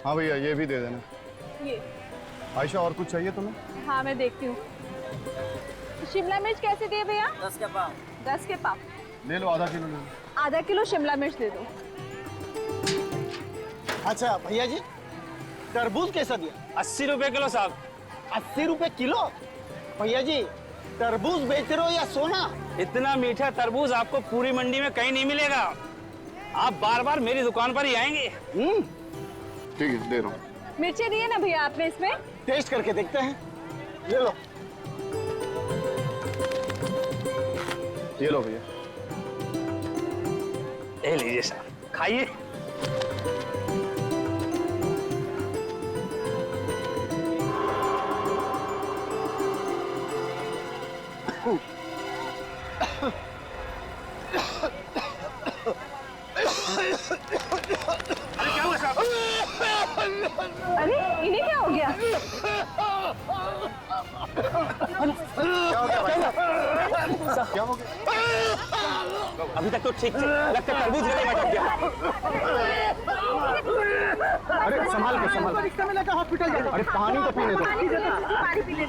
हाँ भैया ये भी दे देना। ये आयशा और कुछ चाहिए तुम्हें? हाँ मैं देखती हूँ। शिमला मिर्च कैसे दिए भैया? 10 के पाव। 10 के पाव। ले लो, आधा किलो ले लो। आधा किलो शिमला मिर्च दे दो। अच्छा भैया जी, तरबूज कैसा दिया? 80 रुपए किलो साहब। 80 रुपए किलो? भैया जी तरबूज बेच रहे हो या सोना? इतना मीठा तरबूज आपको पूरी मंडी में कहीं नहीं मिलेगा। आप बार बार मेरी दुकान पर ही आएंगे। ठीक है दे रहा हूँ। मिर्ची दिए ना भैया आपने इसमें? टेस्ट करके देखते हैं। ले लो। ये लो भैया। ले लीजिए साहब, खाइए। अरे क्या हुआ साहब? अरे इन्हें क्या हो गया? क्या हो गया? अभी तक तो ठीक थी, लगता है तरबूज गले में अटक गया। अरे संभाल के संभाल के। हॉस्पिटल जाओ। अरे पानी तो पीने दो। पानी पी ले।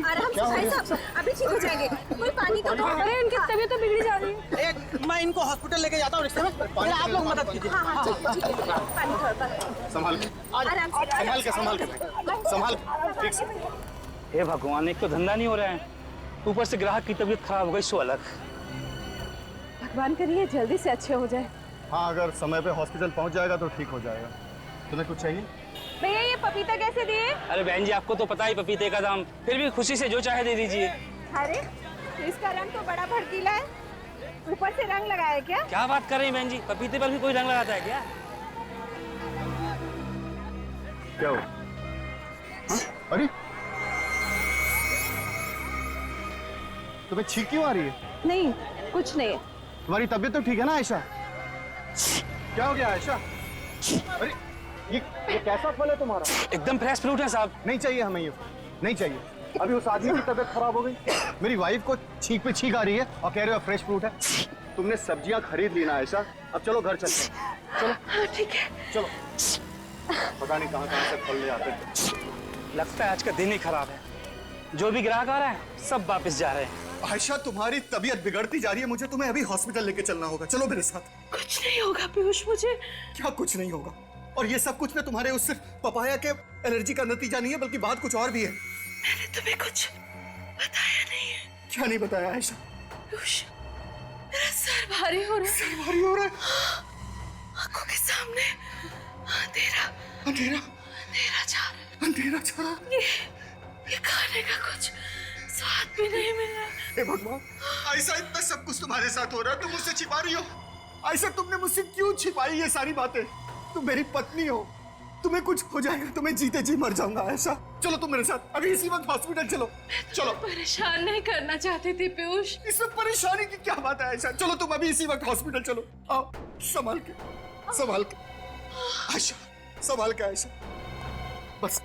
आराम से भाई साहब, अभी ठीक हो जाएंगे। कोई पानी तो दो। अरे इनकी तबीयत तो बिगड़ी जा रही है। एक मैं इनको हॉस्पिटल लेके जाता हूँ रिक्शे में। पहले आप लोग मदद कीजिए। हाँ ठीक है। पानी थोड़ा संभाल के आराम से। संभाल के संभाल के ठीक से। हे भगवान, एक तो धंधा नहीं हो रहा है, ऊपर से ग्राहक की तबीयत खराब हो गई सो अलग। भगवान करिए जल्दी से अच्छे हो जाए। हाँ अगर समय पे हॉस्पिटल पहुंच जाएगा तो ठीक हो जाएगा। तुम्हें कुछ चाहिए? भैया ये पपीता कैसे दिए? अरे बहन जी, आपको तो पता ही पपीते का दाम, फिर भी खुशी से जो चाहे दे दीजिए। अरे इसका रंग तो बड़ा भड़कीला है, ऊपर से रंग लगाया क्या? क्या बात कर रही हैं बहन जी, पपीते पर भी कोई रंग लगाता है क्या? क्या हो? अरे तुम्हें छींक क्यों आ रही है? नहीं कुछ नहीं। तुम्हारी तबीयत तो ठीक है ना आयशा? क्या हो गया आयशा? अरे ये कैसा फल है तुम्हारा? एकदम फ्रेश फ्रूट है साहब। नहीं चाहिए हमें ये, नहीं चाहिए। अभी उस आदमी की तबीयत खराब हो गई, मेरी वाइफ को छींक पे छींक आ रही है और कह रहे हो फ्रेश फ्रूट है। तुमने सब्जियां खरीद ली ना आयशा, अब चलो घर चलते हैं। चलो ठीक है चलो। पता नहीं कहाँ कहाँ से फल ले आते हैं। लगता है आज का दिन ही खराब है, जो भी ग्राहक आ रहा है सब वापस जा रहे हैं। आयशा तुम्हारी तबीयत बिगड़ती जा रही है, मुझे तुम्हें अभी हॉस्पिटल लेके चलना होगा। चलो मेरे साथ। कुछ नहीं होगा पीयूष, मुझे क्या कुछ नहीं होगा? और ये सब कुछ ना तुम्हारे उस सिर्फ पपाया के एलर्जी का नतीजा नहीं है, बल्कि बात कुछ और भी है। मैंने तुम्हें कुछ बताया नहीं है। क्या नहीं बताया आयशा? पीयूष मेरा सर भारी हो रहा है। सर भारी हो रहा है। आंखों के सामने अंधेरा अंधेरा अंधेरा जा रहा है। अंधेरा छा रहा है। ये खाने का कुछ स्वाद भी नहीं मिल रहा। हे भगवान, ऐसा इतना सब कुछ तुम्हारे साथ हो रहा है, तुम मुझसे छिपा रही हो। ऐसा तुमने मुझसे क्यों छिपाई ये सारी बातें? तुम मेरी पत्नी हो, तुम्हें कुछ हो जाएगा तो मैं जीते जी मर जाऊंगा। ऐसा चलो तुम मेरे साथ अभी इसी वक्त हॉस्पिटल चलो। चलो। परेशान नहीं करना चाहती थी पीयूष। इसमें परेशानी की क्या बात है आयशा? चलो तुम अभी इसी वक्त हॉस्पिटल चलो। आओ संभाल के संभाल के आयशा, संभाल के आयशा, बस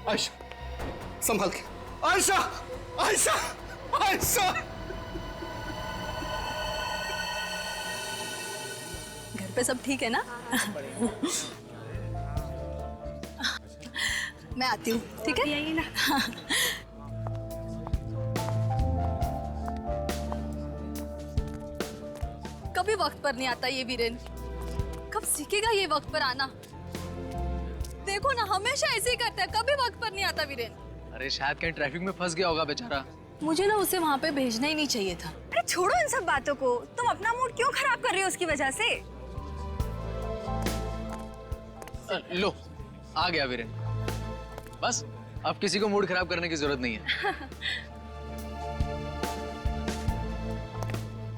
आयशा संभाल के। आयशा आयशा आयशा। घर पे सब ठीक है ना? मैं आती हूँ, ठीक है? यही ना। कभी वक्त पर नहीं आता ये वीरेन, कब सीखेगा ये वक्त पर आना? देखो ना हमेशा ऐसे ही करता है, कभी वक्त पर नहीं आता वीरेन। अरे शायद कहीं ट्रैफिक में फंस गया होगा बेचारा। मुझे ना उसे वहाँ पे भेजना ही नहीं चाहिए था। अरे छोड़ो इन सब बातों को, तुम अपना मूड क्यों खराब कर रही हो उसकी वजह से? लो आ गया वीरेन, बस अब किसी को मूड खराब करने की जरूरत नहीं है।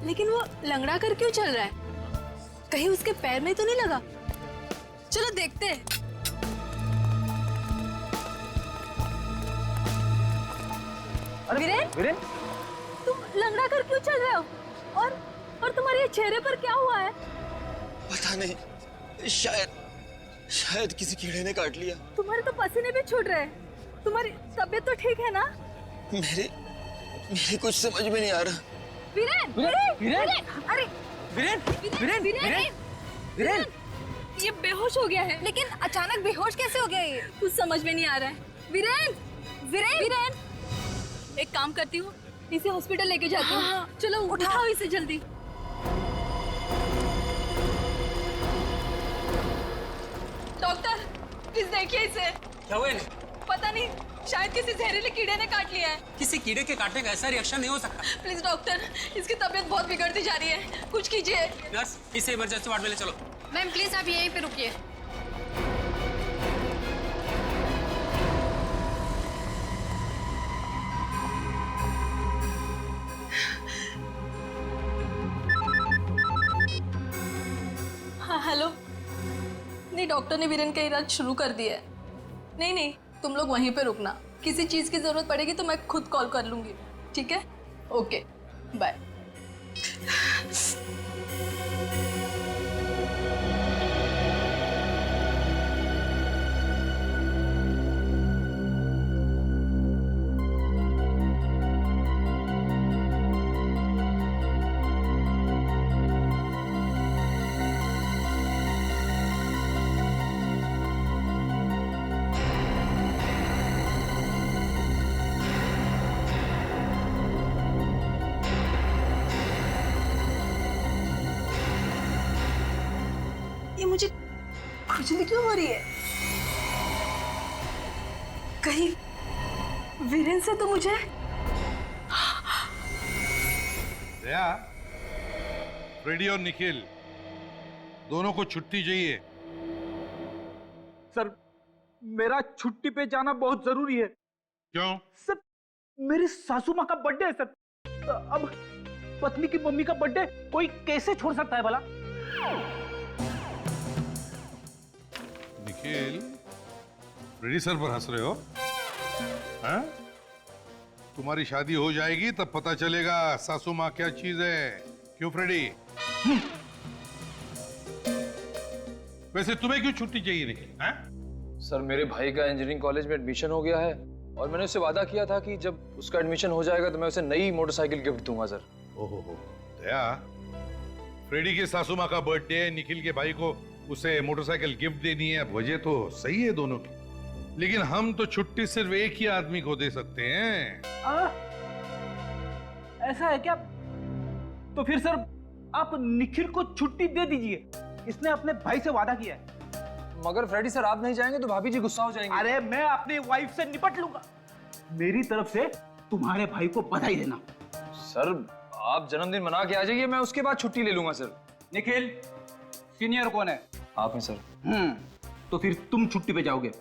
लेकिन वो लंगड़ा कर क्यों चल रहा है? कहीं उसके पैर में तो नहीं लगा? चलो देखते हैं। वीरेन, वीरेन तुम लंगड़ा कर क्यों चल रहे हो? और तुम्हारे ये चेहरे पर क्या हुआ है? पता नहीं, शायद किसी कीड़े ने काट लिया। तुम्हारे तो पसीने भी छूट रहे हैं। तुम्हारी तबीयत तो ठीक है ना? मेरे कुछ समझ में नहीं आ रहा। वीरेन, वीरेन, वीरेन, अरे वीरेन, वीरेन, वीरेन, वीरेन, ये बेहोश हो गया है। लेकिन अचानक बेहोश कैसे हो गया ये? कुछ समझ में नहीं आ रहा है। वीरेन, वीरेन, वीरेन, एक काम करती हूँ, इसे हॉस्पिटल लेके जाती हूँ। हाँ, चलो उठाओ इसे जल्दी। डॉक्टर, प्लीज देखिए इसे। क्या हुआ? पता नहीं, शायद किसी जहरीले कीड़े ने काट लिया है। किसी कीड़े के काटने का ऐसा रिएक्शन नहीं हो सकता। प्लीज डॉक्टर, इसकी तबीयत बहुत बिगड़ती जा रही है, कुछ कीजिए। नर्स, इसे इमरजेंसी वार्ड में ले चलो। मैम प्लीज आप यहीं पे रुकिए। हाँ हेलो। नहीं, डॉक्टर ने वीरेन का इलाज शुरू कर दिया है। नहीं नहीं, तुम लोग वहीं पे रुकना, किसी चीज की जरूरत पड़ेगी तो मैं खुद कॉल कर लूंगी, ठीक है? Okay bye. ये मुझे खुजली क्यों हो रही है? कहीं वीरेन से तो मुझे दया, फ्रेडी और निखिल दोनों को छुट्टी चाहिए। सर, मेरा छुट्टी पे जाना बहुत जरूरी है। क्यों? सर, मेरी सासू माँ का बर्थडे है सर। अब पत्नी की मम्मी का बर्थडे कोई कैसे छोड़ सकता है भला? निखिल, फ्रेडी सर पर हंस रहे हो? हाँ? तुम्हारी शादी हो जाएगी तब पता चलेगा सासू माँ क्या चीज है। क्यों फ्रेडी? वैसे तुम्हें क्यों छुट्टी चाहिए निखिल? हाँ? सर, मेरे भाई का इंजीनियरिंग कॉलेज में एडमिशन हो गया है और मैंने उससे वादा किया था कि जब उसका एडमिशन हो जाएगा तो मैं उसे नई मोटरसाइकिल गिफ्ट दूंगा सर। ओहो, दया, फ्रेडी के सासू माँ का बर्थडे है, निखिल के भाई को उसे मोटरसाइकिल गिफ्ट देनी है। वजह तो सही है दोनों की, लेकिन हम तो छुट्टी सिर्फ एक ही आदमी को दे सकते हैं। ऐसा है क्या? तो फिर सर आप निखिल को छुट्टी दे दीजिए, इसने अपने भाई से वादा किया है। मगर फ्रेडी सर, आप नहीं जाएंगे तो भाभी जी गुस्सा हो जाएंगे। अरे मैं अपनी वाइफ से निपट लूंगा। मेरी तरफ से तुम्हारे भाई को बधाई देना। सर, आप जन्मदिन मना के आ जाइए, मैं उसके बाद छुट्टी ले लूंगा सर। निखिल, सीनियर कौन है? आप हैं सर। तो फिर तुम छुट्टी पे जाओगे।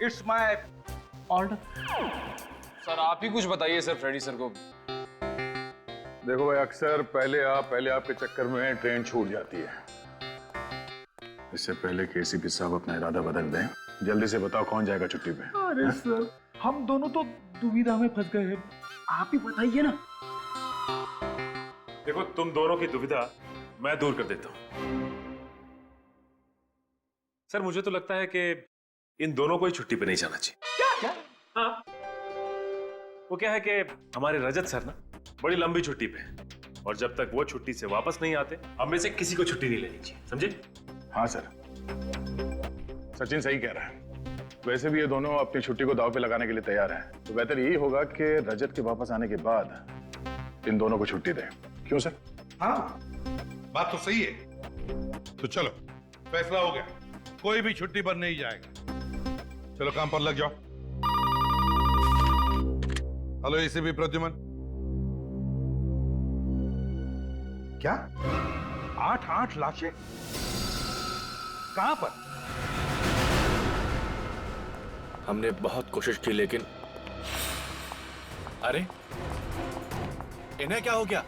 It's my order. सर, आप ही कुछ बताइए सर फ्रेडी सर को। देखो भाई, अक्सर पहले आप के चक्कर में ट्रेन छूट जाती है। इससे पहले कि एसीपी साहब अपना इरादा बदल दें, जल्दी से बताओ कौन जाएगा छुट्टी पे? अरे सर, हम दोनों तो दुविधा में फंस गए हैं, आप ही बताइए ना। देखो, तुम दोनों की दुविधा मैं दूर कर देता हूं। सर, मुझे तो लगता है कि इन दोनों को ही छुट्टी पे नहीं जाना चाहिए। क्या? हाँ, वो क्या है कि हमारे रजत सर ना बड़ी लंबी छुट्टी पे हैं और जब तक वो छुट्टी से वापस नहीं आते, हम में से किसी को छुट्टी नहीं लेनी चाहिए, समझे? हाँ सर, सचिन सही कह रहा है। वैसे भी ये दोनों अपनी छुट्टी को दांव पे लगाने के लिए तैयार हैं, तो बेहतर यही होगा कि रजत के वापस आने के बाद इन दोनों को छुट्टी दें। क्यों सर? हाँ, बात तो सही है। तो चलो, फैसला हो गया, कोई भी छुट्टी पर नहीं जाएगा। चलो काम पर लग जाओ। Hello ACP Pradyuman. क्या 8 लाशें कहां पर? हमने बहुत कोशिश की, लेकिन अरे इन्हें क्या हो गया?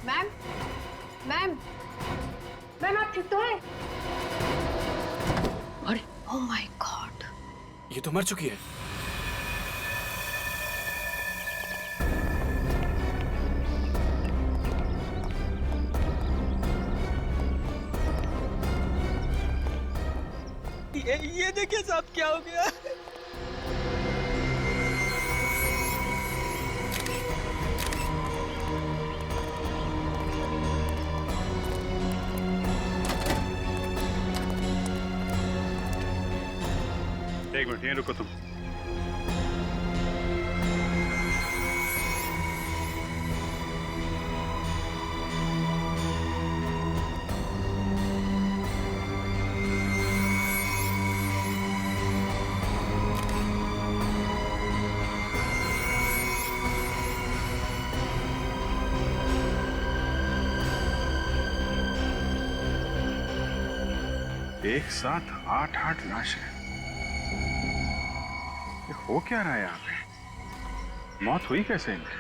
मैम, मैम, मैम आप ठीक तो हैं? अरे ओह माय गॉड, ये तो मर चुकी है। ये देखिए साहब, क्या हो गया? एक मिनट यहीं रुको तुम। एक साथ 8 लाशें। ये हो क्या रहा है यहाँ पे? मौत हुई कैसे इनकी?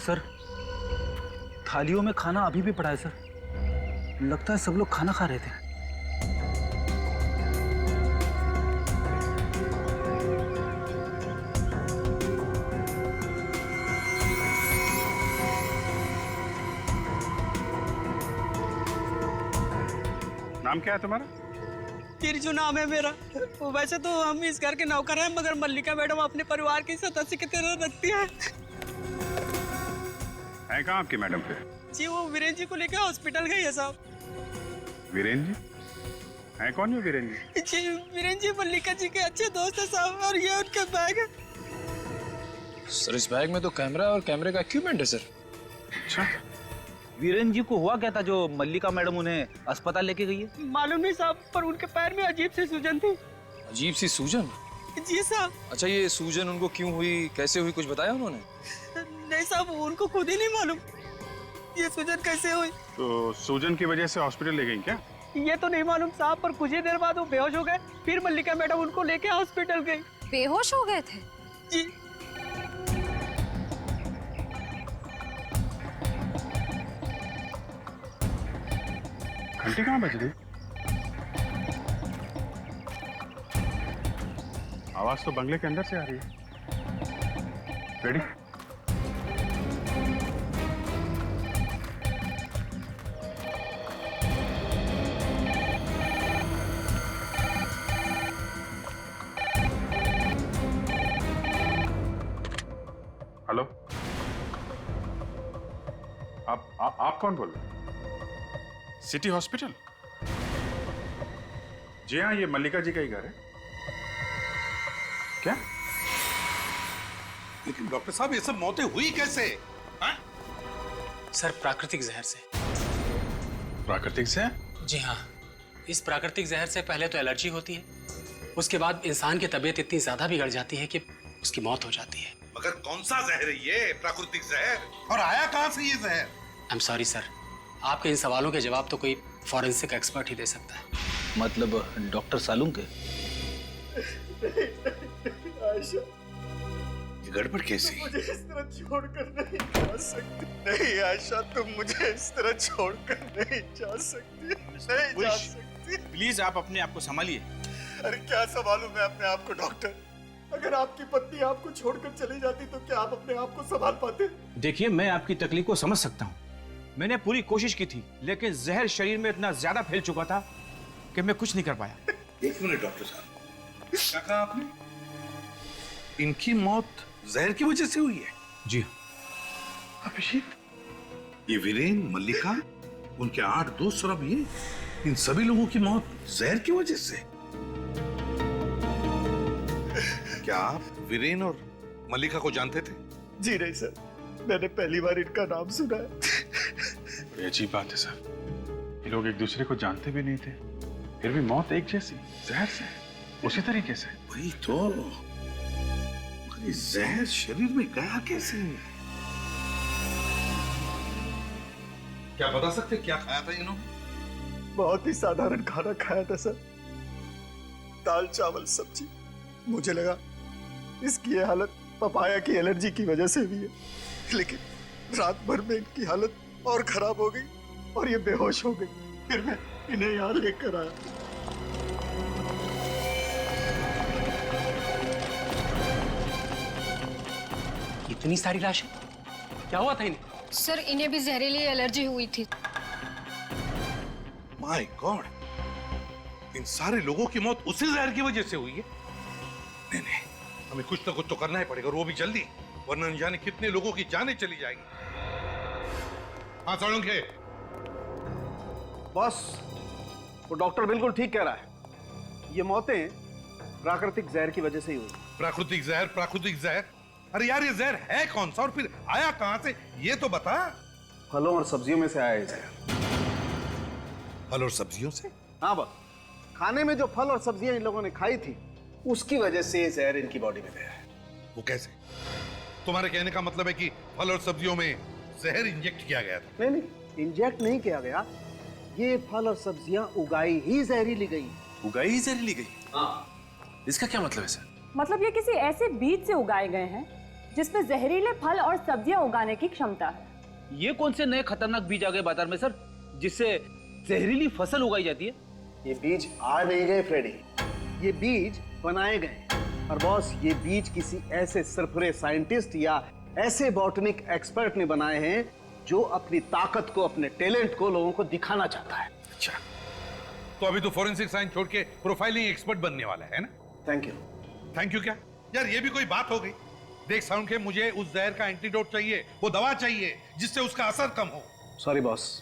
सर, थालियों में खाना अभी भी पड़ा है सर। लगता है सब लोग खाना खा रहे थे। नाम क्या है तुम्हारा? तिरजू नाम है मेरा। वैसे तो हम इस घर के नौकर हैं, मगर मल्लिका मैडम अपने परिवार की सदस्य की तरह रखती है। कहाँ आपकी मैडम फिर? जी वो वीरेंद्र जी को लेकर हॉस्पिटल गई है साहब। वीरेंद्र जी? हैं कौन है वीरेंद्र जी? जी वीरेंद्र जी मल्लिका जी के अच्छे दोस्त है साहब, और ये उनका बैग है। सर इस बैग में तो कैमरा और कैमरे का इक्विपमेंट है सर। अच्छा, वीरेंद्र जी को हुआ क्या था जो मल्लिका मैडम उन्हें अस्पताल लेके गई है? मालूम नहीं साहब, पर उनके पैर में अजीब सी सूजन थी। अजीब सी सूजन? जी साहब। अच्छा ये सूजन उनको क्यों हुई, कैसे हुई, कुछ बताया उन्होंने? नहीं साहब, उनको खुद ही नहीं मालूम ये सूजन कैसे हुई। तो सूजन की वजह से हॉस्पिटल ले गई क्या? ये तो नहीं मालूम साहब, पर कुछ ही देर बाद वो बेहोश हो गए। फिर मल्लिका मैडम उनको लेके हॉस्पिटल गई। बेहोश हो गए थे? जी। घंटी कहाँ बज रही? आवाज तो बंगले के अंदर से आ रही है। रेडी? हेलो, आप कौन बोल रहे हैं? City hospital? जी हाँ, ये मल्लिका जी का ही घर है। क्या? लेकिन डॉक्टर साहब ये सब मौतें हुई कैसे? हाँ? सर प्राकृतिक जहर से। प्राकृतिक से? जी हाँ, इस प्राकृतिक जहर से पहले तो एलर्जी होती है, उसके बाद इंसान की तबीयत इतनी ज्यादा बिगड़ जाती है कि उसकी मौत हो जाती है। मगर कौन सा जहर है ये प्राकृतिक जहर, और आया कहाँ से ये जहर? आई एम सॉरी सर, आपके इन सवालों के जवाब तो कोई फॉरेंसिक एक्सपर्ट ही दे सकता है। मतलब डॉक्टर सालूम के? आयशा, ये गड़बड़ कैसे? मुझे इस तरह छोड़कर नहीं जा सकती। नहीं आयशा, तुम मुझे इस तरह छोड़कर नहीं जा सकती। नहीं जा सकती। प्लीज आप अपने आप को संभालिए। अरे क्या संभालूं मैं अपने आप को डॉक्टर? अगर आपकी पत्नी आपको छोड़कर चली जाती तो क्या आप अपने आप को संभाल पाते? देखिए, मैं आपकी तकलीफ को समझ सकता हूँ। मैंने पूरी कोशिश की थी, लेकिन जहर शरीर में इतना ज्यादा फैल चुका था कि मैं कुछ नहीं कर पाया। एक मिनट डॉक्टर साहब, क्या कहा आपने? इनकी मौत जहर की वजह से हुई है? जी अभिषेक, ये वीरेन, मल्लिका, उनके 8 दोस्त और अब ये, इन सभी लोगों की मौत जहर की वजह से? क्या आप वीरेन और मल्लिका को जानते थे? जी नहीं सर, मैंने पहली बार इनका नाम सुना है। बड़ी अजीब बात है सर, ये लोग एक दूसरे को जानते भी नहीं थे, फिर भी मौत एक जैसी, जहर से, उसी तरीके से। वही तो, मगर ये जहर शरीर में गया कैसे? क्या बता सकते क्या खाया था इन्होंने? बहुत ही साधारण खाना खाया था सर, दाल चावल सब्जी। मुझे लगा इसकी ये हालत पपाया की एलर्जी की वजह से भी है, लेकिन रात भर में इनकी हालत और खराब हो गई और ये बेहोश हो गई। फिर मैं इन्हें यहाँ लेकर आया। इतनी सारी लाशें, क्या हुआ था इन्हें? सर इन्हें भी जहरीली एलर्जी हुई थी। माय गॉड, इन सारे लोगों की मौत उसी जहर की वजह से हुई है। नहीं नहीं, हमें कुछ ना कुछ तो करना ही पड़ेगा, और वो भी जल्दी, वरना न जाने कितने लोगों की जानें चली जाएंगी। हाँ साळुंखे। बॉस, वो डॉक्टर बिल्कुल ठीक कह रहा है। ये मौतें प्राकृतिक जहर की वजह से ही हुई। प्राकृतिक जहर, प्राकृतिक जहर। अरे यार, ये जहर है कौन सा और फिर आया कहां से, ये तो बता। फलों और सब्जियों में से आया है जहर। फल और सब्जियों से? हाँ बस, खाने में जो फल और सब्जियां इन लोगों ने खाई थी उसकी वजह से ये जहर इनकी बॉडी में गया है। वो कैसे? तुम्हारे कहने का मतलब है कि फल और सब्जियों में जहर इंजेक्ट किया गया था? नहीं, इंजेक्ट नहीं किया गया, ये फल और सब्जियां उगाई ही जहरीली गई। उगाई ही जहरीली गई? हाँ। इसका क्या मतलब है सर? मतलब ये किसी ऐसे बीज से उगाए गए हैं जिसमें जहरीले फल और सब्जियां उगाने की क्षमता है। ये कौन से नए खतरनाक बीज आ गए बाजार में सर, जिससे जहरीली फसल उगाई जाती है? ये बीज आ नहीं गए फ्रेडी, ये बीज बनाए गए। और बॉस, ये बीज किसी ऐसे सरफरे साइंटिस्ट या ऐसे बॉटनिक एक्सपर्ट ने बनाए हैं जो अपनी ताकत को, अपने टैलेंट को लोगों को दिखाना चाहता है। अच्छा, तो अभी तो फॉरेंसिक साइंस छोड़ के प्रोफाइलिंग एक्सपर्ट बनने वाला है ना? Thank you. थैंक यू क्या यार, ये भी कोई बात हो गई? देख साउंड के, मुझे उस जहर का एंटीडोट चाहिए, वो दवा चाहिए जिससे उसका असर कम हो। सॉरी बॉस,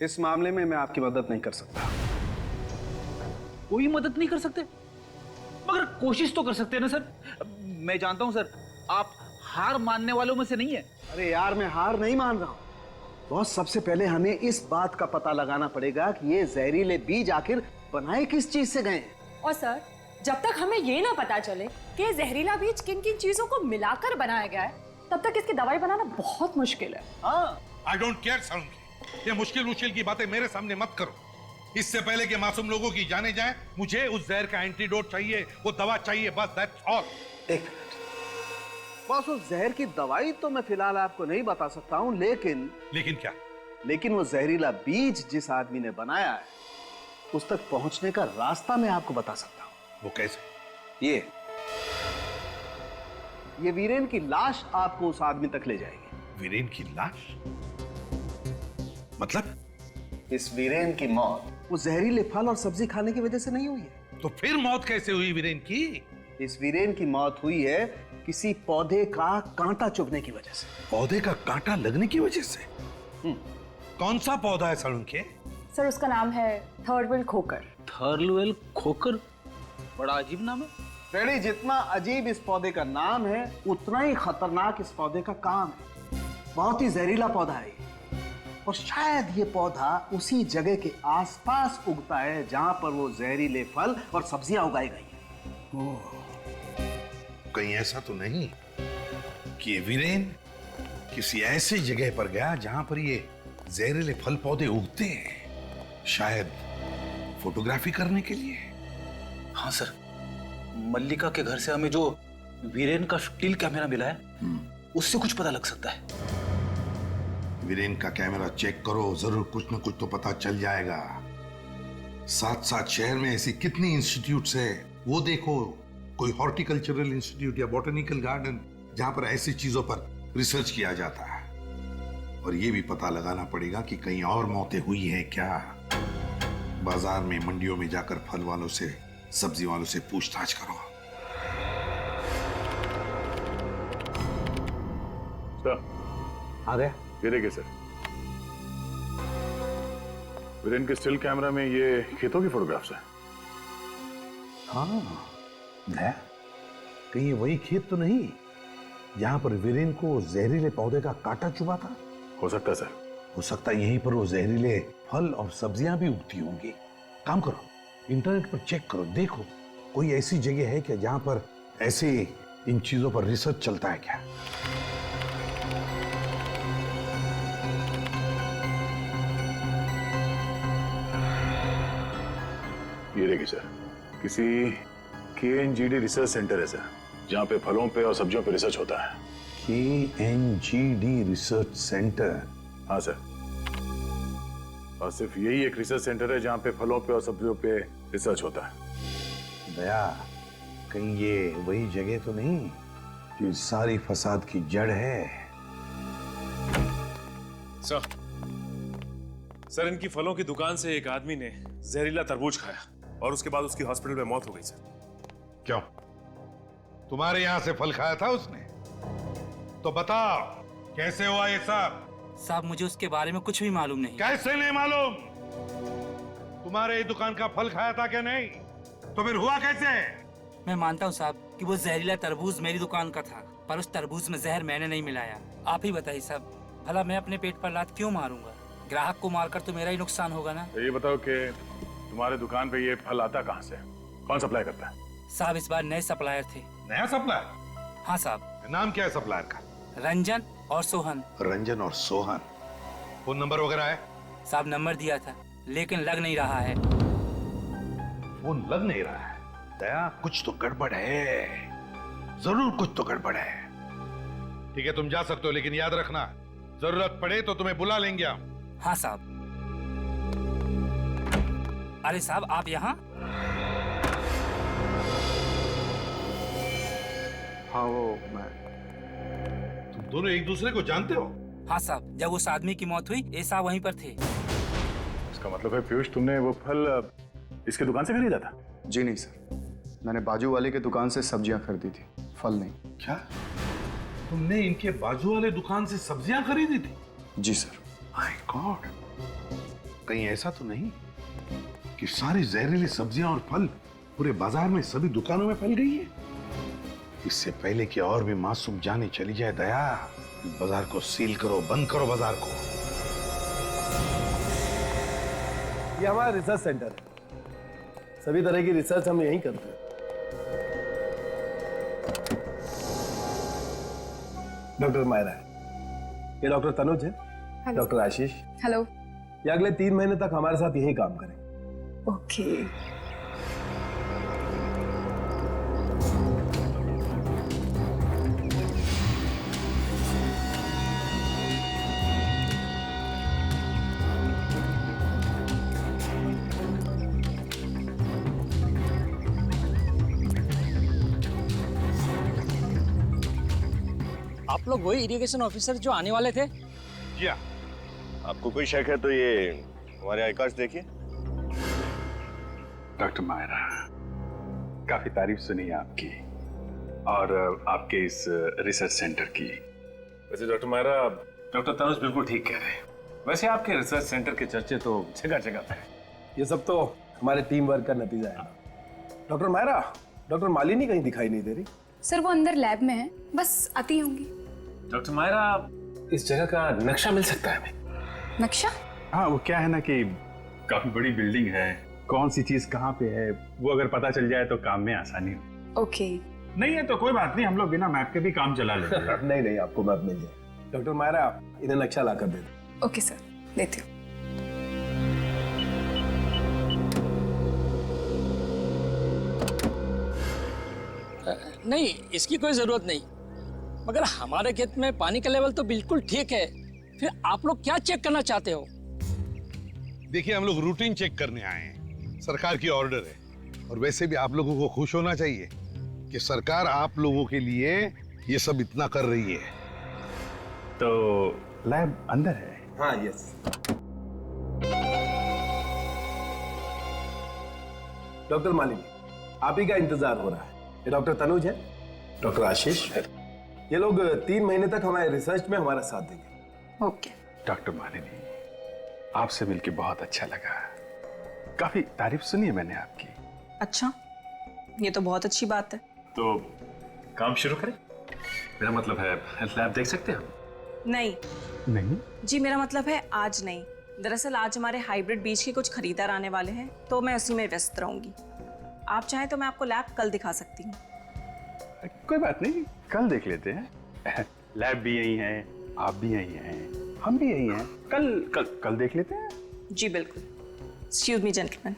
इस मामले में मैं आपकी मदद नहीं कर सकता। कोई मदद नहीं कर सकते? मगर कोशिश तो कर सकते हैं ना सर। मैं जानता हूं सर, आप हार मानने वालों में से नहीं है। अरे यार, मैं हार नहीं मान रहा हूं बॉस। सबसे पहले हमें इस बात का पता लगाना पड़ेगा कि ये जहरीले बीज आखिर बनाए किस चीज से गए हैं। और सर, जब तक हमें ये ना पता चले कि ये जहरीला बीज किन किन चीजों को मिलाकर बनाया गया है, तब तक इसकी दवाई बनाना बहुत मुश्किल है। आई डोंट केयर साउंड के, ये मुश्किल की बातें मेरे सामने मत करो। इससे पहले कि मासूम लोगों की जाने जाए, मुझे उस जहर का एंटीडोट चाहिए, वो दवा चाहिए, बस दैट्स ऑल। एक मिनट बॉस, उस जहर की दवाई तो मैं फिलहाल आपको नहीं बता सकता हूं, लेकिन क्या? लेकिन वो जहरीला बीज जिस आदमी ने बनाया है उस तक पहुंचने का रास्ता मैं आपको बता सकता हूं। वो कैसे? ये वीरेन की लाश आपको उस आदमी तक ले जाएगी। वीरेन की लाश? मतलब? इस वीरेन की मौत वो जहरीले फल और सब्जी खाने की वजह से नहीं हुई है। तो फिर मौत कैसे हुई वीरेन की? इस वीरेन की मौत हुई है किसी पौधे का कांटा चुभने की वजह से। पौधे का कांटा लगने की वजह से? कौन सा पौधा है सड़ुन के? सर, उसका नाम है थर्डवेल खोकर। थर्डवेल खोकर? बड़ा अजीब नाम है। फ्रेडी, जितना अजीब इस पौधे का नाम है उतना ही खतरनाक इस पौधे का काम है। बहुत ही जहरीला पौधा है और शायद ये पौधा उसी जगह के आसपास उगता है जहां पर वो जहरीले फल और सब्जियां उगाई गई हैं। कहीं ऐसा तो नहीं कि ये वीरेन किसी ऐसी जगह पर गया जहां पर ये जहरीले फल पौधे उगते हैं, शायद फोटोग्राफी करने के लिए? हाँ सर, मल्लिका के घर से हमें जो वीरेन का स्टिल कैमरा मिला है उससे कुछ पता लग सकता है। वीरेन का कैमरा चेक करो, जरूर कुछ न कुछ तो पता चल जाएगा। साथ साथ शहर में ऐसी कितनी इंस्टीट्यूट्स है, वो देखो। कोई हॉर्टिकल्चरल इंस्टीट्यूट या बॉटनिकल गार्डन जहां पर ऐसी चीजों पर रिसर्च किया जाता है। और ये भी पता लगाना पड़ेगा कि कहीं और मौतें हुई हैं क्या। बाजार में, मंडियों में जाकर फल वालों से, सब्जी वालों से पूछताछ करो। सर आ गया? ये देखिए सर, वीरेन के स्टिल कैमरा में ये खेतों की फोटोग्राफ्स है। हाँ, कहीं ये वही खेत तो नहीं जहां पर वीरेन को जहरीले पौधे का कांटा चुभा था? हो सकता है सर। हो सकता है यहीं पर वो जहरीले फल और सब्जियां भी उगती होंगी। काम करो, इंटरनेट पर चेक करो, देखो कोई ऐसी जगह है क्या जहां पर ऐसे इन चीजों पर रिसर्च चलता है क्या? ये देखिए सर, किसी KNGD रिसर्च सेंटर है सर, जहां पे फलों पे और सब्जियों पे रिसर्च होता है। KNGD research centre? हाँ सर, और सिर्फ यही एक रिसर्च सेंटर है जहां पे फलों पे और सब्जियों पे रिसर्च होता है। दया, कहीं ये वही जगह तो नहीं जो इस सारी फसाद की जड़ है? सर, इनकी फलों की दुकान से एक आदमी ने जहरीला तरबूज खाया और उसके बाद उसकी हॉस्पिटल में मौत हो गई सर। क्यों? तुम्हारे यहां से फल खाया था उसने? तो बताओ कैसे हुआ ये सब? साहब, मुझे उसके बारे में कुछ भी मालूम नहीं। कैसे नहीं मालूम? तुम्हारे दुकान का फल खाया था क्या नहीं? तो फिर हुआ कैसे? मैं मानता हूँ साहब कि वो जहरीला तरबूज मेरी दुकान का था, पर उस तरबूज में जहर मैंने नहीं मिलाया। आप ही बताइए साहब, भला मैं अपने पेट पर लात क्यों मारूंगा? ग्राहक को मारकर तो मेरा ही नुकसान होगा ना। तो ये बताओ कि तुम्हारे दुकान पे ये फल आता कहाँ से? कौन सप्लाई करता है? साहब इस बार नए सप्लायर थे। नया सप्लायर? हाँ साहब। नाम क्या है सप्लायर का? रंजन और सोहन। रंजन और सोहन। फोन नंबर वगैरह है? साहब नंबर दिया था लेकिन लग नहीं रहा है। फोन लग नहीं रहा है? दया, कुछ तो गड़बड़ है, जरूर कुछ तो गड़बड़ है। ठीक है, तुम जा सकते हो, लेकिन याद रखना जरूरत पड़े तो तुम्हें बुला लेंगे हम। हाँ साहब। अरे साहब आप यहाँ? हाँ वो मैं। तुम दोनों एक दूसरे को जानते हो? हाँ साहब, जब उस आदमी की मौत हुई ये साहब वहीं पर थे। इसका मतलब है पीयूष, तुमने वो फल इसके दुकान से खरीदा था? जी नहीं सर, मैंने बाजू वाले के दुकान से सब्जियां खरीदी थी, फल नहीं। क्या तुमने इनके बाजू वाले दुकान से सब्जियां खरीदी थी? जी सर। माय गॉड, कहीं ऐसा तो नहीं कि सारी जहरीली सब्जियां और फल पूरे बाजार में सभी दुकानों में फैल गई है? इससे पहले कि और भी मासूम जाने चली जाए दया, बाजार को सील करो, बंद करो बाजार को। ये हमारा रिसर्च सेंटर है, सभी तरह की रिसर्च हम यहीं करते हैं। डॉक्टर मायरा है, ये डॉक्टर तनुज है, डॉक्टर आशीष। हेलो। ये अगले 3 महीने तक हमारे साथ यही काम करें। ओके। आप लोग वही इरिगेशन ऑफिसर जो आने वाले थे? जी हाँ। आपको कोई शक है तो ये हमारे आई कार्ड देखिए। डॉक्टर मायरा, काफी तारीफ सुनी है आपकी और आपके इस रिसर्च सेंटर की। वैसे डॉक्टर मायरा, डॉक्टर तनुज बिल्कुल ठीक कह रहे हैं। वैसे आपके रिसर्च सेंटर के चर्चे तो जगह जगह पे हैं। ये सब तो हमारे टीम वर्क का नतीजा है। डॉक्टर मायरा, डॉक्टर मालिनी कहीं दिखाई नहीं दे रही। सर वो अंदर लैब में है, बस आती होंगी। डॉक्टर मायरा, इस जगह का नक्शा मिल सकता है हमें? नक्शा? हाँ, वो क्या है ना कि काफी बड़ी बिल्डिंग है, कौन सी चीज कहाँ पे है वो अगर पता चल जाए तो काम में आसानी हो। ओके। नहीं है तो कोई बात नहीं, हम लोग बिना मैप के भी काम चला लेंगे। नहीं नहीं, आपको मैप मिल जाए। डॉक्टर मायरा, इन्हें नक्शा ला कर दे दो। ओके सर, देती हूँ। नहीं, इसकी कोई जरूरत नहीं, मगर हमारे खेत में पानी का लेवल तो बिल्कुल ठीक है, फिर आप लोग क्या चेक करना चाहते हो? देखिए, हम लोग रूटीन चेक करने आए हैं, सरकार की ऑर्डर है, और वैसे भी आप लोगों को खुश होना चाहिए कि सरकार आप लोगों के लिए ये सब इतना कर रही है। तो लैब अंदर है? हाँ, यस। डॉक्टर मालिनी, आप ही का इंतजार हो रहा है। ये डॉक्टर तनुज है, डॉक्टर आशीष है। ये लोग 3 महीने तक हमारे रिसर्च में हमारा साथ देंगे। ओके। डॉक्टर मालिनी, आपसे मिलके बहुत अच्छा लगा, काफी तारीफ सुनी है मैंने आपकी। अच्छा, ये तो बहुत अच्छी बात है। तो काम शुरू करें? मेरा मतलब है लैब देख सकते हैं हम? नहीं नहीं जी, मेरा मतलब है आज नहीं। दरअसल आज हमारे हाइब्रिड बीज के कुछ खरीदार आने वाले हैं, तो मैं उसी में व्यस्त रहूंगी। आप चाहें तो मैं आपको लैब कल दिखा सकती हूँ। कोई बात नहीं, कल देख लेते हैं। लैब भी यही है, आप भी यही हैं, हम भी यही हैं। कल देख लेते हैं। जी बिल्कुल। Excuse me gentleman.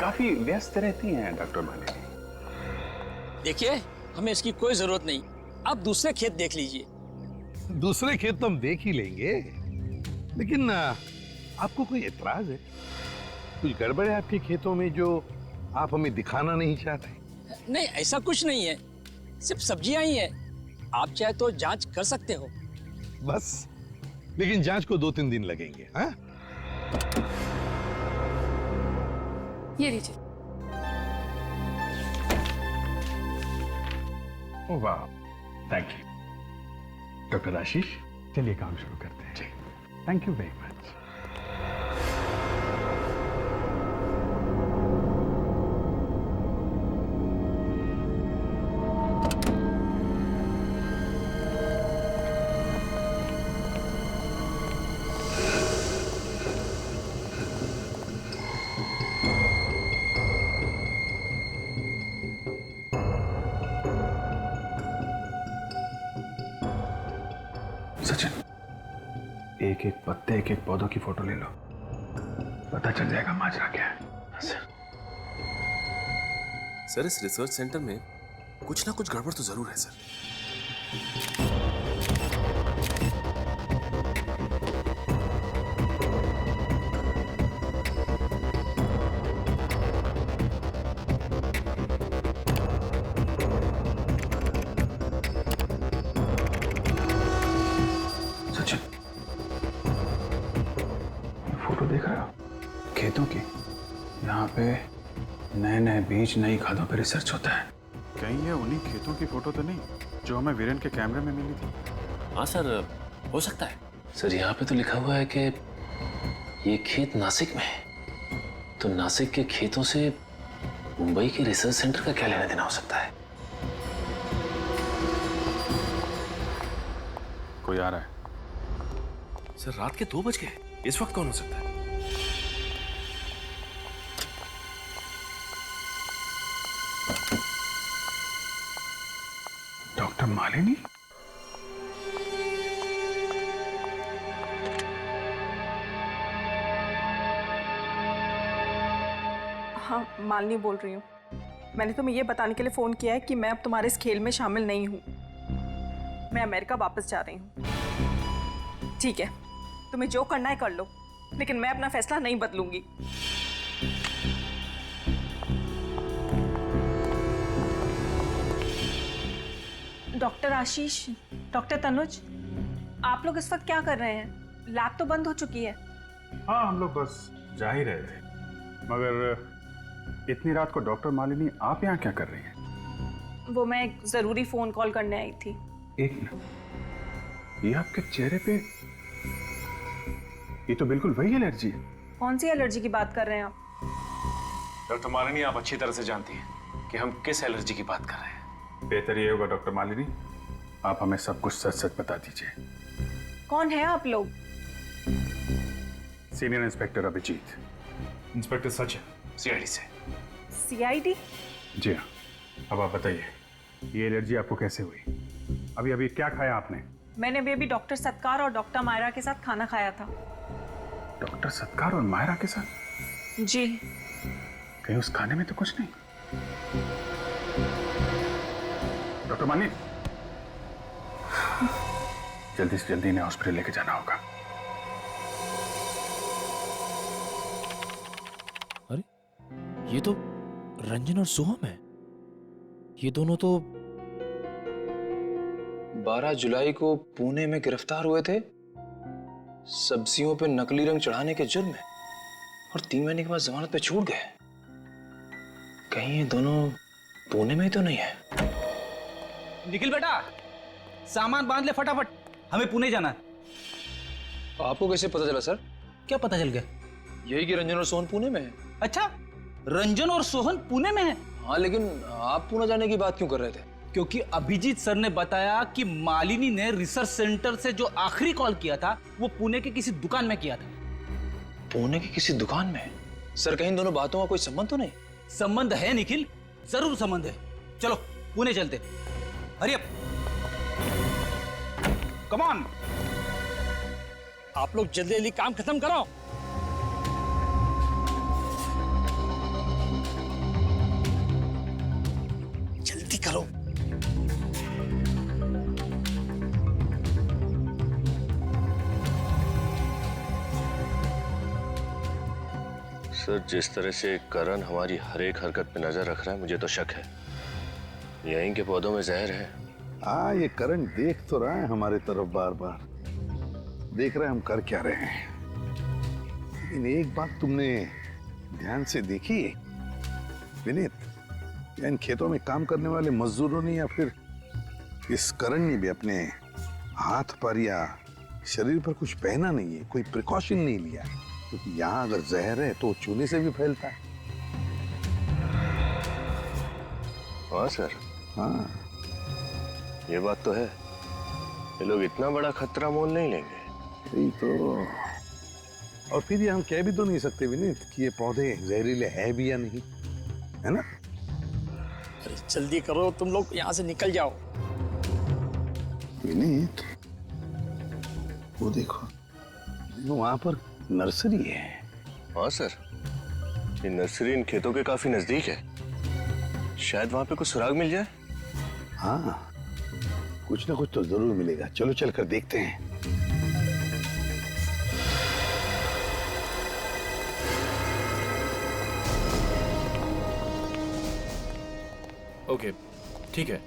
काफी व्यस्त रहती हैं डॉक्टर मालिनी। देखिए, हमें इसकी कोई जरूरत नहीं, आप दूसरे खेत देख लीजिए। दूसरे खेत तो हम देख ही लेंगे, लेकिन आपको कोई एतराज है? कुछ गड़बड़ है आपके खेतों में जो आप हमें दिखाना नहीं चाहते? नहीं, ऐसा कुछ नहीं है, सिर्फ सब्जियां ही है। आप चाहे तो जांच कर सकते हो। बस, लेकिन जांच को 2-3 दिन लगेंगे। हाँ? ये लीजिए। ओह वाह, थैंक यू। डॉक्टर आशीष, चलिए काम शुरू करते हैं। जी, thank you very much. Sachin, एक एक पत्ते, एक एक पौधों की फोटो ले लो, पता चल जाएगा माजरा क्या है। सर इस रिसर्च सेंटर में कुछ ना कुछ गड़बड़ तो जरूर है सर। सचिन, फोटो देख रहे हो खेतों की? यहाँ पे नए नए बीज, नई खादों पे रिसर्च होता है। कहीं ये उन्हीं खेतों की फोटो तो नहीं जो हमें वीरेन के कैमरे में मिली थी? हाँ सर, हो सकता है। सर यहाँ पे तो लिखा हुआ है कि ये खेत नासिक में है, तो नासिक के खेतों से मुंबई के रिसर्च सेंटर का क्या लेना देना हो सकता है? कोई आ रहा है। सर रात के 2 बज गए, इस वक्त कौन हो सकता है? डॉक्टर मालिनी? हाँ, मालिनी बोल रही हूँ। मैंने तुम्हें ये बताने के लिए फ़ोन किया है कि मैं अब तुम्हारे इस खेल में शामिल नहीं हूँ। मैं अमेरिका वापस जा रही हूँ। ठीक है, तुम्हें जो करना है कर लो, लेकिन मैं अपना फैसला नहीं बदलूंगी। डॉक्टर आशीष, डॉक्टर तनुज, आप लोग इस वक्त क्या कर रहे हैं? लैब तो बंद हो चुकी है। हाँ, हम लोग बस जा ही रहे थे, मगर इतनी रात को डॉक्टर मालिनी आप यहाँ क्या कर रही हैं? वो मैं एक जरूरी फोन कॉल करने आई थी। एक मिनट, ये आपके चेहरे पे, ये तो बिल्कुल वही एलर्जी है। कौन सी एलर्जी की बात कर रहे हैं आप? डॉक्टर मालिनी, आप अच्छी तरह से जानती हैं कि हम किस एलर्जी की बात कर रहे हैं। बेहतर ये होगा डॉक्टर मालिनी, आप हमें सब कुछ सच सच बता दीजिए। कौन है आप लोग? Senior inspector Abhijeet. Inspector Sachin, CID से। सीआईडी? जी हाँ। अब आप बताइए, ये एलर्जी आपको कैसे हुई? अभी अभी क्या खाया आपने? मैंने अभी डॉक्टर सत्कार और डॉक्टर मायरा के साथ खाना खाया था। डॉक्टर सत्कार और मायरा के साथ? जी। कहीं उस खाने में तो कुछ नहीं? डॉक्टर मालिनी, जल्दी से जल्दी इन्हें हॉस्पिटल लेके जाना होगा। अरे, ये तो रंजन और सोहम है। ये दोनों तो 12 जुलाई को पुणे में गिरफ्तार हुए थे सब्जियों पे नकली रंग चढ़ाने के जुर्म में, और 3 महीने के बाद जमानत पे छूट गए। कहीं ये दोनों पुणे में ही तो नहीं है? निखिल बेटा, सामान बांध ले फटाफट, हमें पुणे जाना है। आपको कैसे पता चला सर? क्या पता चल गया? यही कि रंजन और सोहन पुणे में है। अच्छा, रंजन और सोहन पुणे में है? हाँ, लेकिन आप पुणे जाने की बात क्यों कर रहे थे? क्योंकि अभिजीत सर ने बताया कि मालिनी ने रिसर्च सेंटर से जो आखिरी कॉल किया था वो पुणे के किसी दुकान में किया था। पुणे की किसी दुकान में? सर, कहीं इन दोनों बातों का कोई संबंध तो नहीं? संबंध है निखिल, जरूर संबंध है। चलो पुणे चलते। Hurry up, come on. आप लोग जल्दी जल्दी काम खत्म करो। जल्दी करो। सर, जिस तरह से करण हमारी हर एक हरकत पे नजर रख रहा है, मुझे तो शक है यहीं के पौधों में जहर है। हाँ, ये करण देख तो रहा है हमारे तरफ, बार बार देख रहे हैं हम कर क्या रहे हैं। लेकिन एक बात तुमने ध्यान से देखी विनीत, या इन खेतों में काम करने वाले मजदूरों ने या फिर इस करण ने भी अपने हाथ पर या शरीर पर कुछ पहना नहीं है, कोई प्रिकॉशन नहीं लिया, क्योंकि यहाँ अगर जहर है तो चूने से भी फैलता है। हाँ सर, हाँ, ये बात तो है। ये लोग इतना बड़ा खतरा मोल नहीं लेंगे। यही तो। और फिर ये हम कह भी तो नहीं सकते विनीत कि ये पौधे जहरीले है भी या नहीं, है ना? अरे जल्दी करो, तुम लोग यहाँ से निकल जाओ। विनीत, वो देखो, वहां पर नर्सरी है। हाँ सर, ये नर्सरी इन खेतों के काफी नजदीक है। शायद वहां पे कुछ सुराग मिल जाए। हाँ, कुछ ना कुछ तो जरूर मिलेगा। चलो चलकर देखते हैं। ओके, ठीक है।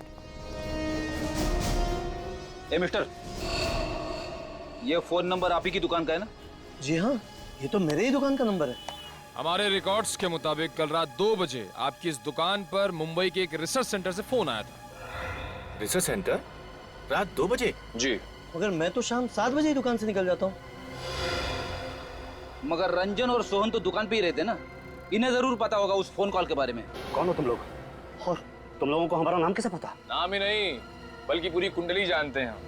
ए मिस्टर, ये फोन नंबर आप ही की दुकान का है ना? जी हाँ, ये तो मेरे ही दुकान का नंबर है। हमारे रिकॉर्ड्स के मुताबिक कल रात 2 बजे आपकी इस दुकान पर मुंबई के एक रिसर्च सेंटर से फोन आया था। Research centre? रात 2 बजे? जी। मगर मैं तो शाम 7 बजे ही दुकान से निकल जाता हूँ। मगर रंजन और सोहन तो दुकान पे ही रहते ना, इन्हें जरूर पता होगा उस फोन कॉल के बारे में। कौन हो तुम लोग? और तुम लोगों को हमारा नाम कैसे पता? नाम ही नहीं, बल्कि पूरी कुंडली जानते हैं हम।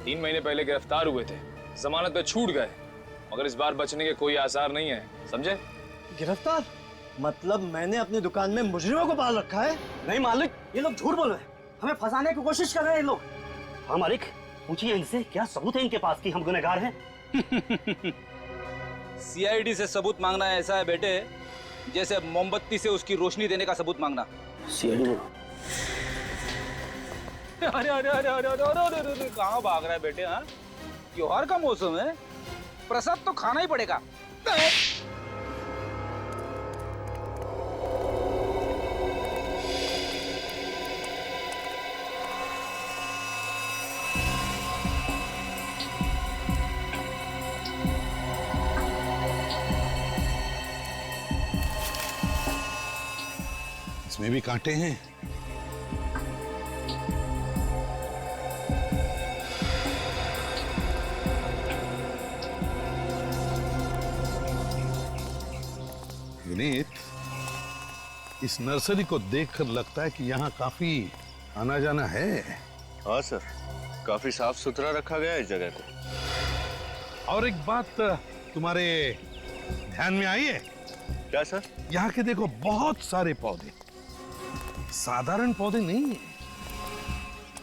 3 महीने पहले गिरफ्तार हुए थे, जमानत पे छूट गए, मगर इस बार बचने के कोई आसार नहीं है, समझे? गिरफ्तार? मतलब मैंने अपनी दुकान में मुजरिमों को पाल रखा है? नहीं मालिक, ये लोग झूठ बोल रहे हैं, हमें फंसाने की कोशिश कर रहे हैं ये लोग। हाँ मालिक, पूछिए इनसे क्या सबूत है इनके पास कि हम गुनहगार हैं। सीआईडी से सबूत मांगना ऐसा है बेटे, जैसे मोमबत्ती से उसकी रोशनी देने का सबूत मांगना। सीआईडी? अरे अरे अरे अरे अरे अरे अरे अरे कहाँ भाग रहा है बेटे? हाँ, त्योहार का मौसम है, प्रसाद तो खाना ही पड़ेगा। इसमें भी कांटे हैं। विनीत, इस नर्सरी को देखकर लगता है कि यहाँ काफी आना जाना है। हाँ सर, काफी साफ सुथरा रखा गया है इस जगह को। और एक बात तुम्हारे ध्यान में आई है? क्या सर? यहाँ के देखो बहुत सारे पौधे, साधारण पौधे नहीं है,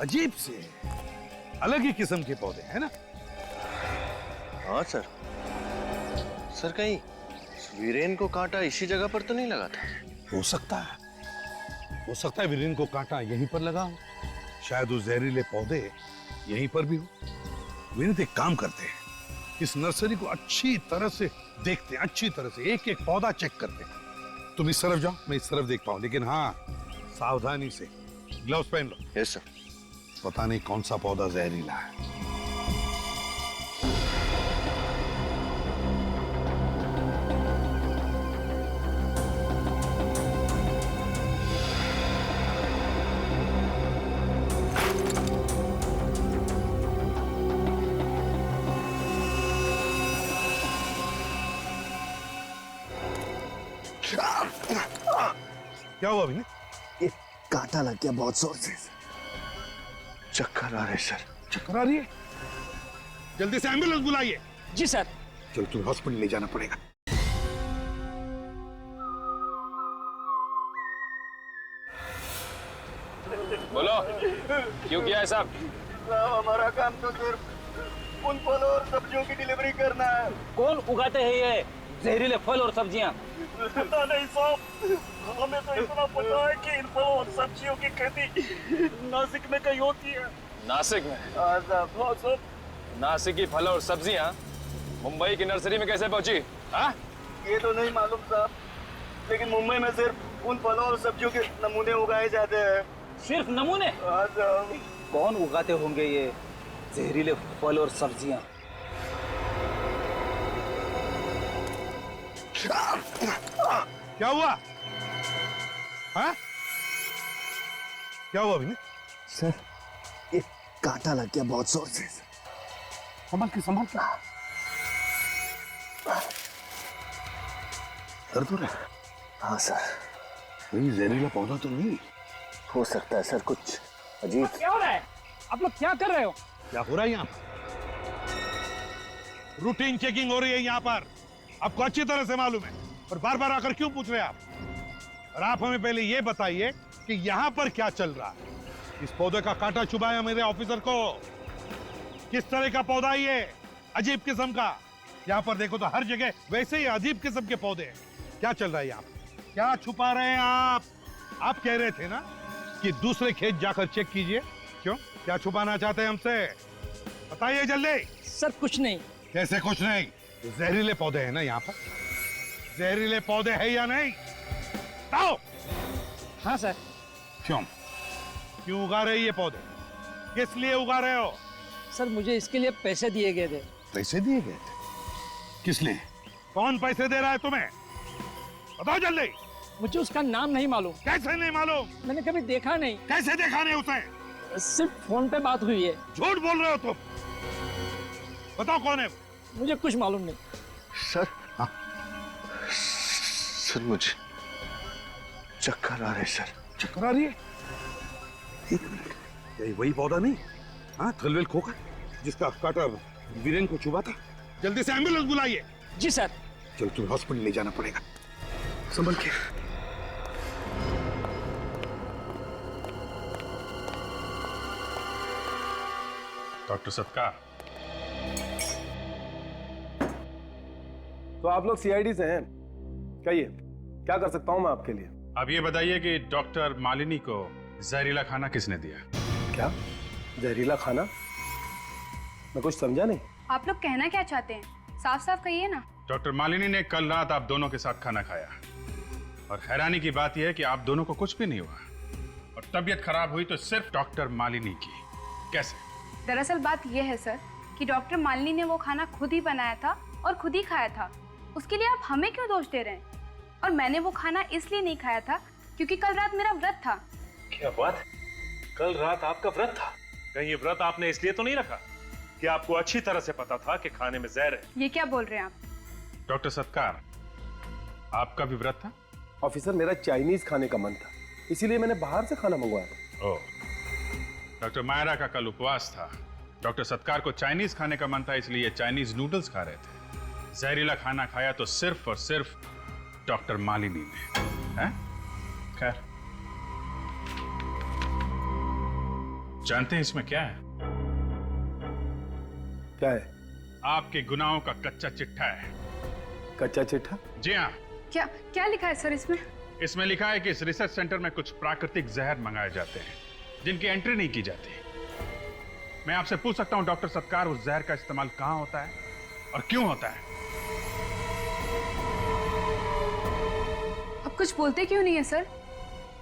अजीब से अलग ही किस्म के पौधे हैं ना? हाँ सर। सर कहीं वीरेन को कांटा इसी जगह पर तो नहीं लगा था? हो सकता है वीरेन को कांटा यहीं पर लगा हो। शायद वो जहरीले पौधे यहीं पर भी हो। विनीत, एक काम करते हैं, इस नर्सरी को अच्छी तरह से देखते हैं, अच्छी तरह से एक एक पौधा चेक करते हैं। तुम इस तरफ जाओ, मैं इस तरफ देखता हूँ, लेकिन हाँ सावधानी से। ग्लव्स पहन लो। Yes sir. पता नहीं कौन सा पौधा जहरीला है। क्या हुआ अभी? एक कांटा लग गया बहुत जोर से। चक्कर आ रहे सर। चक्कर आ रही है? जल्दी से एम्बुलेंस बुलाइए। जी सर। चलो तुम्हें हॉस्पिटल ले जाना पड़ेगा। बोलो, क्यों किया है साहब? हमारा काम तो सिर्फ उन फलों और सब्जियों की डिलीवरी करना है। कौन उगाते हैं ये जहरीले फल और सब्जियां? पता नहीं साहब, हमें तो इतना पता है कि इन फलों और सब्जियों की खेती नासिक में कहीं होती है। नासिक में? हाँ साहब। नासिक की फल और सब्जियां मुंबई की नर्सरी में कैसे पहुंची? हाँ? ये तो नहीं मालूम साहब, लेकिन मुंबई में सिर्फ उन फलों और सब्जियों के नमूने उगाए जाते हैं। सिर्फ नमूने? हाँ साहब। कौन उगाते होंगे ये जहरीले फल और सब्जियां? क्या हुआ? हाँ? क्या हुआ अभी? सर, एक कांटा लग गया बहुत जोर से। संभाल के। दर्द हो रहा है? हाँ सर। कोई जहरीला पौधा तो नहीं? हो सकता है सर, कुछ अजीब। क्या हो रहा है? आप लोग क्या कर रहे हो? क्या हो रहा है यहाँ? रूटीन चेकिंग हो रही है यहाँ पर, आपको अच्छी तरह से मालूम है, और बार बार आकर क्यों पूछ रहे हैं आप? और आप हमें पहले ये बताइए कि यहाँ पर क्या चल रहा है? इस पौधे का कांटा चुभाया मेरे ऑफिसर को। किस तरह का पौधा ये? अजीब किस्म का। यहाँ पर देखो तो हर जगह वैसे ही अजीब किस्म के पौधे हैं। क्या चल रहा है यहाँ पर? क्या छुपा रहे हैं आप? आप कह रहे थे ना कि दूसरे खेत जाकर चेक कीजिए। क्यों, क्या छुपाना चाहते हैं हमसे? बताइए जल्दी। सर कुछ नहीं। कैसे कुछ नहीं? जहरीले पौधे हैं ना यहाँ पर? जहरीले पौधे हैं या नहीं? बताओ। हाँ सर। क्यों उगा रहे ये पौधे? किस लिए उगा रहे हो? सर मुझे इसके लिए पैसे दिए गए थे। पैसे दिए गए थे? किस लिए? कौन पैसे दे रहा है तुम्हें? बताओ जल्दी। मुझे उसका नाम नहीं मालूम। कैसे नहीं मालूम? मैंने कभी देखा नहीं। कैसे देखा नहीं उसे? सिर्फ फोन पे बात हुई है। झूठ बोल रहे हो तुम। बताओ कौन है? मुझे कुछ मालूम नहीं। सर, हाँ सर, मुझे चक्कर आ रहे सर। चक्कर आ रही है? एक मिनट, यही वही पौधा नहीं? हाँ, थलवेल खोखा जिसका काटर वीरेन को चुभा था। जल्दी से एम्बुलेंस बुलाइए। जी सर। चल तुम्हें हॉस्पिटल ले जाना पड़ेगा, संभल के। डॉक्टर सत्कार। तो आप लोग सीआईडी से हैं? कहिए, क्या कर सकता हूं मैं आपके लिए? अब ये बताइए कि डॉक्टर मालिनी को जहरीला खाना किसने दिया? क्या जहरीला खाना? मैं कुछ समझा नहीं। आप लोग कहना क्या चाहते हैं? साफ साफ कहिए ना। डॉक्टर मालिनी ने कल रात आप दोनों के साथ खाना खाया और हैरानी की बात यह है कि आप दोनों को कुछ भी नहीं हुआ और तबीयत खराब हुई तो सिर्फ डॉक्टर मालिनी की। कैसे? दरअसल बात यह है सर कि डॉक्टर मालिनी ने वो खाना खुद ही बनाया था और खुद ही खाया था। उसके लिए आप हमें क्यों दोष दे रहे हैं? और मैंने वो खाना इसलिए नहीं खाया था क्योंकि कल रात मेरा व्रत था। क्या बात? कल रात आपका व्रत था? कहीं ये व्रत आपने इसलिए तो नहीं रखा कि आपको अच्छी तरह से पता था कि खाने में जहर है? ये क्या बोल रहे हैं आप? डॉक्टर सत्कार, आपका भी व्रत था? ऑफिसर, मेरा चाइनीज खाने का मन था, इसीलिए मैंने बाहर से खाना मंगवाया था। ओह, डॉक्टर मायरा का कल उपवास था। डॉक्टर सत्कार को चाइनीज खाने का मन था, इसलिए चाइनीज नूडल्स खा रहे थे। जहरीला खाना खाया तो सिर्फ और सिर्फ डॉक्टर मालिनी ने। हैं? खैर, जानते हैं इसमें क्या है? क्या है? आपके गुनाहों का कच्चा चिट्ठा है। कच्चा चिट्ठा? जी हाँ। क्या क्या लिखा है सर इसमें? इसमें लिखा है कि इस रिसर्च सेंटर में कुछ प्राकृतिक जहर मंगाए जाते हैं जिनकी एंट्री नहीं की जाती। मैं आपसे पूछ सकता हूं डॉक्टर सत्कार, उस जहर का इस्तेमाल कहां होता है और क्यों होता है? आप कुछ बोलते क्यों नहीं है सर?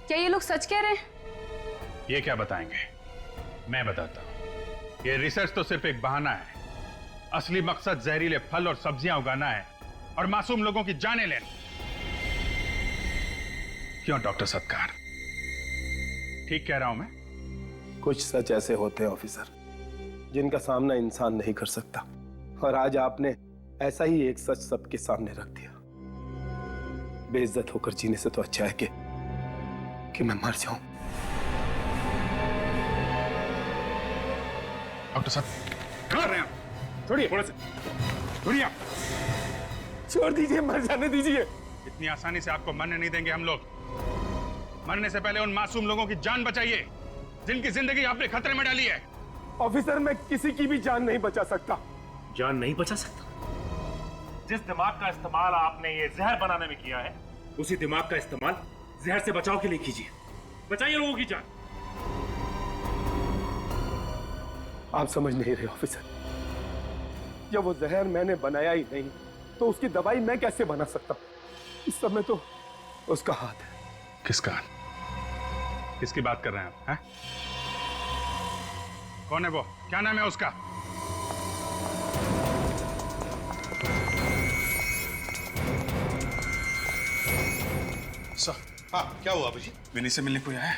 क्या ये लोग सच कह रहे हैं? ये क्या बताएंगे, मैं बताता हूं। ये रिसर्च तो सिर्फ एक बहाना है। असली मकसद जहरीले फल और सब्जियां उगाना है और मासूम लोगों की जानें लेना। क्यों डॉक्टर सत्कार, ठीक कह रहा हूं मैं? कुछ सच ऐसे होते हैं ऑफिसर जिनका सामना इंसान नहीं कर सकता, और आज आपने ऐसा ही एक सच सबके सामने रख दिया। बेइज्जत होकर जीने से तो अच्छा है कि मैं मर जाऊं। डॉक्टर साहब कहाँ रहे हैं? छोड़िए, थोड़े से छोड़िए। छोड़ दीजिए, मर जाने दीजिए। इतनी आसानी से आपको मरने नहीं देंगे हम लोग। मरने से पहले उन मासूम लोगों की जान बचाइए जिनकी जिंदगी आपने खतरे में डाली है। ऑफिसर, मैं किसी की भी जान नहीं बचा सकता। जान नहीं बचा सकता? जिस दिमाग का इस्तेमाल आपने ये जहर बनाने में किया है, उसी दिमाग का इस्तेमाल जहर से बचाव के लिए कीजिए। बचाइए लोगों की जान। आप समझ नहीं रहे ऑफिसर, जब वो जहर मैंने बनाया ही नहीं तो उसकी दवाई मैं कैसे बना सकता? इस सब में तो उसका हाथ है। किसका? किसकी बात कर रहे हैं आप? हैं? कौन है वो? क्या नाम है उसका? सर, हाँ, क्या हुआ अभी? विनी से मिलने कोई आया?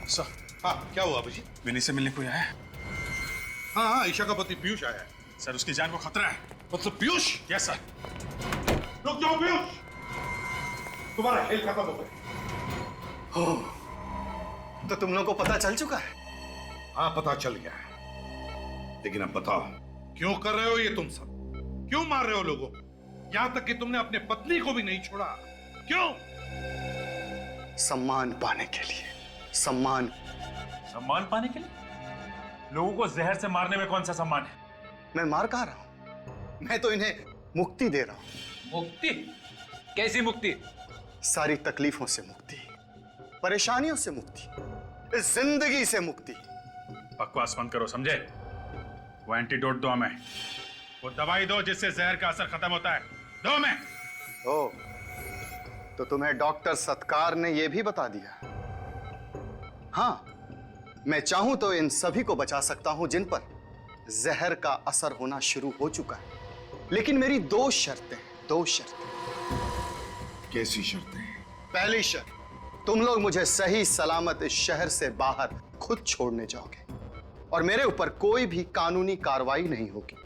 सर, हाँ, क्या हुआ अभी? विनी से मिलने कोई आया? हाँ हाँ, ईशा का पति पीयूष आया है। सर, उसकी जान को खतरा है। मतलब पीयूष? Yes sir. रुक जाओ पीयूष, तुम्हारा खेल खत्म हो गया। तो तुम लोगों को पता चल चुका है? हाँ, पता चल गया है। लेकिन अब बताओ, क्यों कर रहे हो ये तुम सब? क्यों मार रहे हो लोगों? यहां तक कि तुमने अपने पत्नी को भी नहीं छोड़ा। क्यों? सम्मान पाने के लिए। सम्मान। सम्मान पाने के लिए? लोगों को जहर से मारने में कौन सा सम्मान है? मैं मार कहा रहा हूं, मैं तो इन्हें मुक्ति दे रहा हूं। मुक्ति? कैसी मुक्ति? सारी तकलीफों से मुक्ति, परेशानियों से मुक्ति, इस जिंदगी से मुक्ति। बकवास बंद करो, समझे? वो एंटीडोट दो हमें, वो दवाई दो जिससे जहर का असर खत्म होता है, दो हमें। ओ, तो तुम्हें डॉक्टर सत्कार ने यह भी बता दिया? हाँ, मैं चाहूं तो इन सभी को बचा सकता हूं जिन पर जहर का असर होना शुरू हो चुका है, लेकिन मेरी दो शर्तें हैं, दो शर्तें। कैसी शर्तें? पहली शर्त, तुम लोग मुझे सही सलामत इस शहर से बाहर खुद छोड़ने जाओगे और मेरे ऊपर कोई भी कानूनी कार्रवाई नहीं होगी।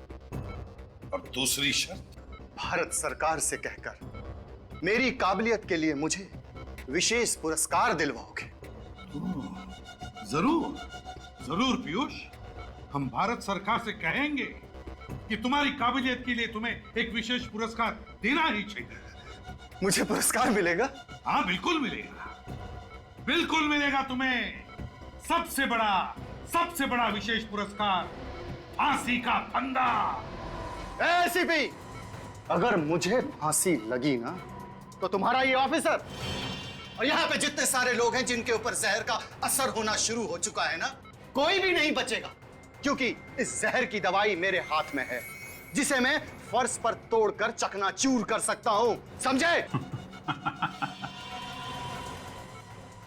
और दूसरी शर्त? भारत सरकार से कहकर मेरी काबिलियत के लिए मुझे विशेष पुरस्कार दिलवाओगे। जरूर जरूर पीयूष, हम भारत सरकार से कहेंगे कि तुम्हारी काबिलियत के लिए तुम्हें एक विशेष पुरस्कार देना ही चाहिए। मुझे पुरस्कार मिलेगा? हाँ, बिल्कुल मिलेगा, बिल्कुल मिलेगा तुम्हें। सबसे बड़ा विशेष पुरस्कार, फांसी का फंदा। एसीपी, अगर मुझे फांसी लगी ना तो तुम्हारा ये ऑफिसर और यहाँ पे जितने सारे लोग हैं जिनके ऊपर जहर का असर होना शुरू हो चुका है ना, कोई भी नहीं बचेगा, क्योंकि इस जहर की दवाई मेरे हाथ में है, जिसे मैं फर्श पर तोड़कर चकनाचूर कर सकता हूं, समझे?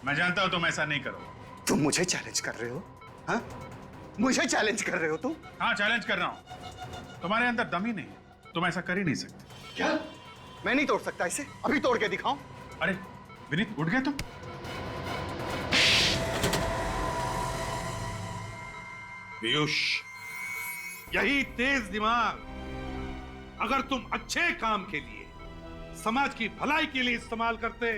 मैं जानता हूं तुम ऐसा नहीं करो। तुम मुझे चैलेंज कर रहे हो? हाँ? मुझे चैलेंज कर रहे हो तुम? हाँ, चैलेंज कर रहा हूं। तुम्हारे अंदर दम ही नहीं है, तुम ऐसा कर ही नहीं सकते। क्या? मैं नहीं तोड़ सकता इसे? अभी तोड़ के दिखाऊं? अरे विनीत, उठ गए तुम? पीयूष, यही तेज दिमाग अगर तुम अच्छे काम के लिए, समाज की भलाई के लिए इस्तेमाल करते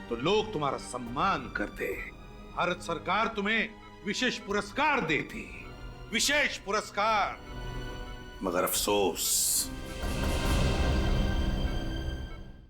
तो लोग तुम्हारा सम्मान करते, भारत सरकार तुम्हें विशेष पुरस्कार देती, विशेष पुरस्कार। मगर अफसोस,